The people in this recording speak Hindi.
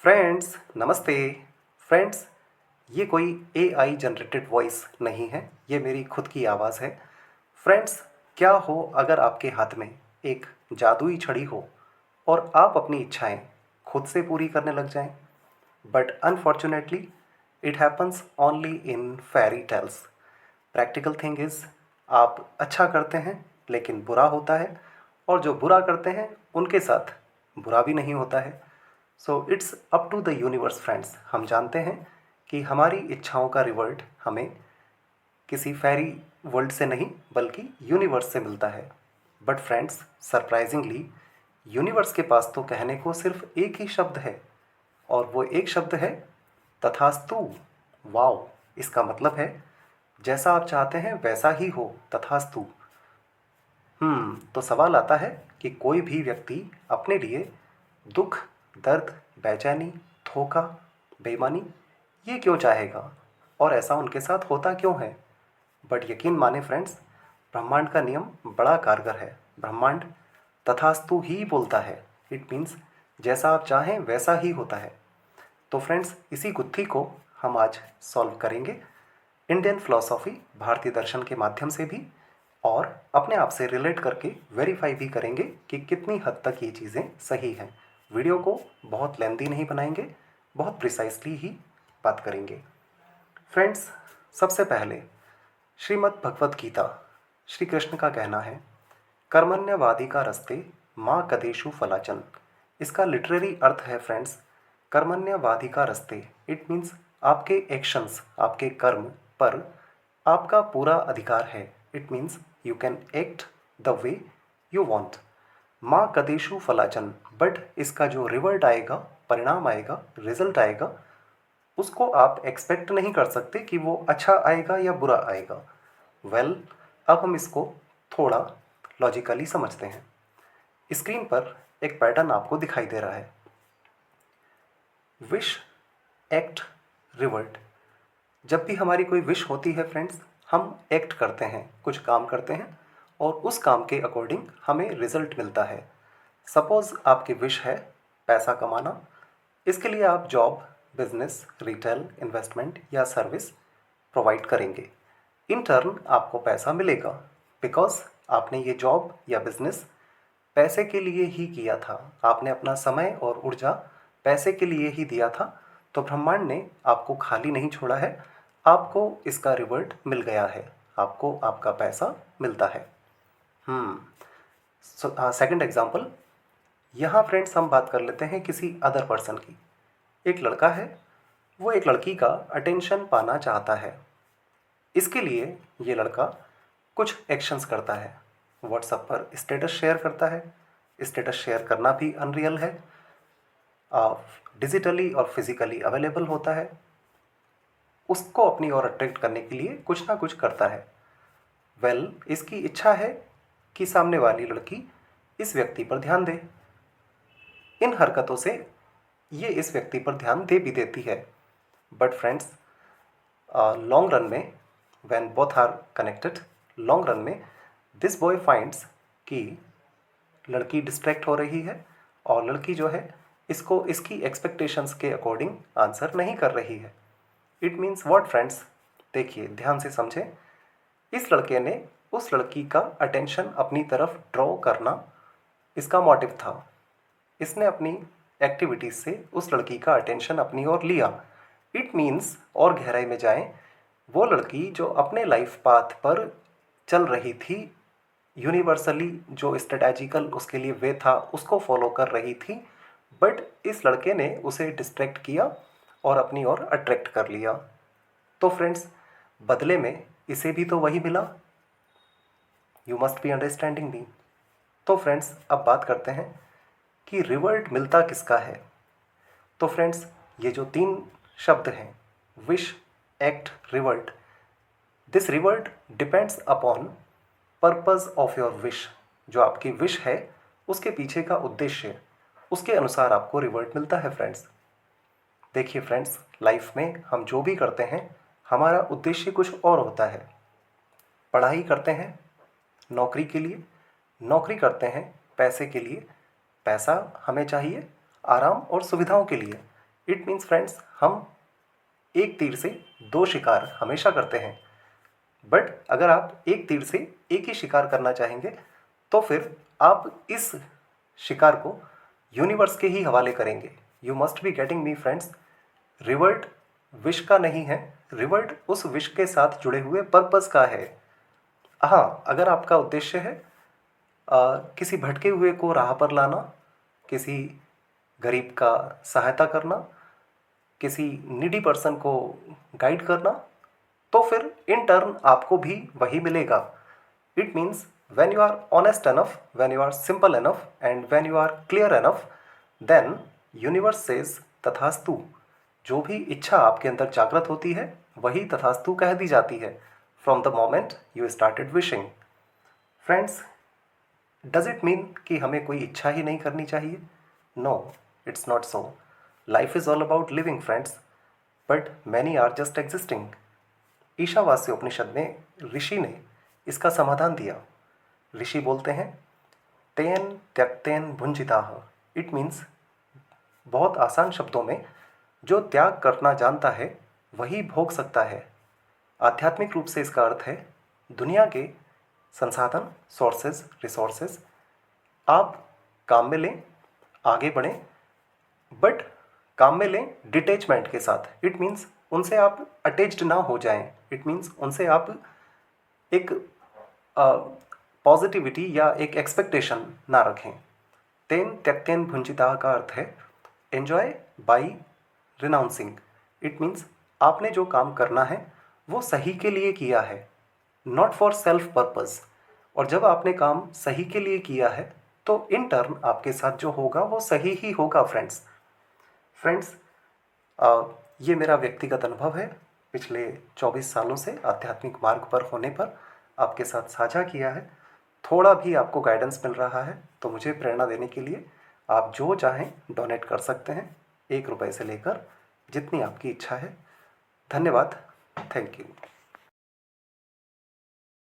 फ्रेंड्स नमस्ते। फ्रेंड्स, ये कोई एआई जनरेटेड वॉइस नहीं है, ये मेरी खुद की आवाज़ है। फ्रेंड्स, क्या हो अगर आपके हाथ में एक जादुई छड़ी हो और आप अपनी इच्छाएं खुद से पूरी करने लग जाएं? But unfortunately it happens only in fairy tales. Practical thing is, आप अच्छा करते हैं लेकिन बुरा होता है, और जो बुरा करते हैं उनके साथ बुरा भी नहीं होता है। So it's up to the universe friends. हम जानते हैं कि हमारी इच्छाओं का रिवर्ट हमें किसी फेरी वर्ल्ड से नहीं बल्कि यूनिवर्स से मिलता है। बट फ्रेंड्स, सरप्राइजिंगली यूनिवर्स के पास तो कहने को सिर्फ एक ही शब्द है, और वो एक शब्द है तथास्तु। वाओ! इसका मतलब है जैसा आप चाहते हैं वैसा ही हो, तथास्तु। तो सवाल आता है कि कोई भी व्यक्ति अपने लिए दुख, दर्द, बेचैनी, धोखा, बेईमानी ये क्यों चाहेगा, और ऐसा उनके साथ होता क्यों है? बट यकीन माने फ्रेंड्स, ब्रह्मांड का नियम बड़ा कारगर है। ब्रह्मांड तथास्तु ही बोलता है। इट मीन्स जैसा आप चाहें वैसा ही होता है। तो फ्रेंड्स, इसी गुत्थी को हम आज सॉल्व करेंगे इंडियन फिलॉसफी, भारतीय दर्शन के माध्यम से भी, और अपने आप से रिलेट करके वेरीफाई भी करेंगे कि कितनी हद तक ये चीज़ें सही हैं। वीडियो को बहुत लेंदी नहीं बनाएंगे, बहुत प्रिसाइसली ही बात करेंगे। फ्रेंड्स, सबसे पहले श्रीमद् भगवत गीता, श्री कृष्ण का कहना है, कर्मण्यवादी का रस्ते माँ कदेशु फलाचन। इसका लिटरेरी अर्थ है फ्रेंड्स, कर्मण्यवादी का रस्ते। इट मीन्स आपके एक्शंस, आपके कर्म पर आपका पूरा अधिकार है। It means you can act the way you want. माँ कदेशु फलाचन, बट इसका जो रिवर्ट आएगा, परिणाम आएगा, रिजल्ट आएगा, उसको आप एक्सपेक्ट नहीं कर सकते कि वो अच्छा आएगा या बुरा आएगा। वेल, अब हम इसको थोड़ा लॉजिकली समझते हैं। स्क्रीन पर एक पैटर्न आपको दिखाई दे रहा है। Wish, act, revert. जब भी हमारी कोई विश होती है फ्रेंड्स, हम एक्ट करते हैं, कुछ काम करते हैं, और उस काम के अकॉर्डिंग हमें रिजल्ट मिलता है। सपोज़ आपकी विश है पैसा कमाना। इसके लिए आप जॉब, बिजनेस, रिटेल, इन्वेस्टमेंट या सर्विस प्रोवाइड करेंगे। इन टर्न आपको पैसा मिलेगा, बिकॉज आपने ये जॉब या बिजनेस पैसे के लिए ही किया था। आपने अपना समय और ऊर्जा पैसे के लिए ही दिया था। तो ब्रह्मांड ने आपको खाली नहीं छोड़ा है, आपको इसका रिवर्ट मिल गया है, आपको आपका पैसा मिलता है। सेकंड एग्जांपल, यहाँ फ्रेंड्स हम बात कर लेते हैं किसी अदर पर्सन की। एक लड़का है, वो एक लड़की का अटेंशन पाना चाहता है। इसके लिए ये लड़का कुछ एक्शंस करता है। व्हाट्सएप पर स्टेटस शेयर करता है। स्टेटस शेयर करना भी अनरियल है, डिजिटली और फिजिकली अवेलेबल होता है। उसको अपनी ओर अट्रैक्ट करने के लिए कुछ ना कुछ करता है। वेल, इसकी इच्छा है कि सामने वाली लड़की इस व्यक्ति पर ध्यान दे। इन हरकतों से ये इस व्यक्ति पर ध्यान दे भी देती है। बट फ्रेंड्स, लॉन्ग रन में, when both are connected, long run में दिस बॉय फाइंड्स कि लड़की डिस्ट्रैक्ट हो रही है, और लड़की जो है इसको इसकी एक्सपेक्टेशंस के अकॉर्डिंग आंसर नहीं कर रही है। It means what friends? देखिए, ध्यान से समझें। इस लड़के ने उस लड़की का अटेंशन अपनी तरफ ड्रॉ करना इसका मोटिव था। इसने अपनी एक्टिविटीज़ से उस लड़की का अटेंशन अपनी ओर लिया। इट मीन्स, और गहराई में जाएं, वो लड़की जो अपने लाइफ पाथ पर चल रही थी, यूनिवर्सली जो स्ट्रेटजिकल उसके लिए वे था उसको फॉलो कर रही थी, बट इस लड़के ने उसे डिस्ट्रैक्ट किया और अपनी ओर अट्रैक्ट कर लिया। तो फ्रेंड्स, बदले में इसे भी तो वही मिला। You must be understanding me. तो फ्रेंड्स, अब बात करते हैं कि रिवर्ट मिलता किसका है। तो फ्रेंड्स, ये जो तीन शब्द हैं, wish, act, revert, this revert depends upon purpose of your wish. जो आपकी विश है उसके पीछे का उद्देश्य, उसके अनुसार आपको रिवर्ट मिलता है फ्रेंड्स। देखिए फ्रेंड्स, लाइफ में हम जो भी करते हैं हमारा उद्देश्य कुछ और होता है। पढ़ाई करते हैं नौकरी के लिए, नौकरी करते हैं पैसे के लिए, पैसा हमें चाहिए आराम और सुविधाओं के लिए। इट मीन्स फ्रेंड्स, हम एक तीर से दो शिकार हमेशा करते हैं, बट अगर आप एक तीर से एक ही शिकार करना चाहेंगे तो फिर आप इस शिकार को यूनिवर्स के ही हवाले करेंगे। You must be getting me friends. Revert wish का नहीं है, रिवर्ट उस विश के साथ जुड़े हुए पर्पस का है। हाँ, अगर आपका उद्देश्य है किसी भटके हुए को राह पर लाना, किसी गरीब का सहायता करना, किसी नीडी पर्सन को गाइड करना, तो फिर इन टर्न आपको भी वही मिलेगा। It means when you are honest enough, when you are simple enough and when you are clear enough, then universe says तथास्तु। जो भी इच्छा आपके अंदर जागृत होती है वही तथास्तु कह दी जाती है from the moment you started wishing. Friends, does it mean कि हमें कोई इच्छा ही नहीं करनी चाहिए? No, it's not so. Life is all about living friends, but many are just existing. Ishavasya Upanishad में ऋषि ने इसका समाधान दिया। ऋषि बोलते हैं तेन त्यक्तेन भुंजिताः। इट मीन्स, बहुत आसान शब्दों में, जो त्याग करना जानता है वही भोग सकता है। आध्यात्मिक रूप से इसका अर्थ है दुनिया के संसाधन, सोर्सेज, रिसोर्सेज आप काम में लें, आगे बढ़ें, बट काम में लें डिटैचमेंट के साथ। इट मीन्स उनसे आप अटैच्ड ना हो जाएं। इट मीन्स उनसे आप एक पॉजिटिविटी या एक एक्सपेक्टेशन ना रखें। तेन त्यक्तेन भुंजिता का अर्थ है enjoy by renouncing. It means आपने जो काम करना है वो सही के लिए किया है, नॉट फॉर सेल्फ पर्पज़। और जब आपने काम सही के लिए किया है तो इन टर्न आपके साथ जो होगा वो सही ही होगा। फ्रेंड्स, ये मेरा व्यक्तिगत अनुभव है, पिछले 24 सालों से आध्यात्मिक मार्ग पर होने पर आपके साथ साझा किया है। थोड़ा भी आपको गाइडेंस मिल रहा है तो मुझे प्रेरणा देने के लिए आप जो चाहें डोनेट कर सकते हैं, 1 रुपये से लेकर जितनी आपकी इच्छा है। धन्यवाद। Thank you.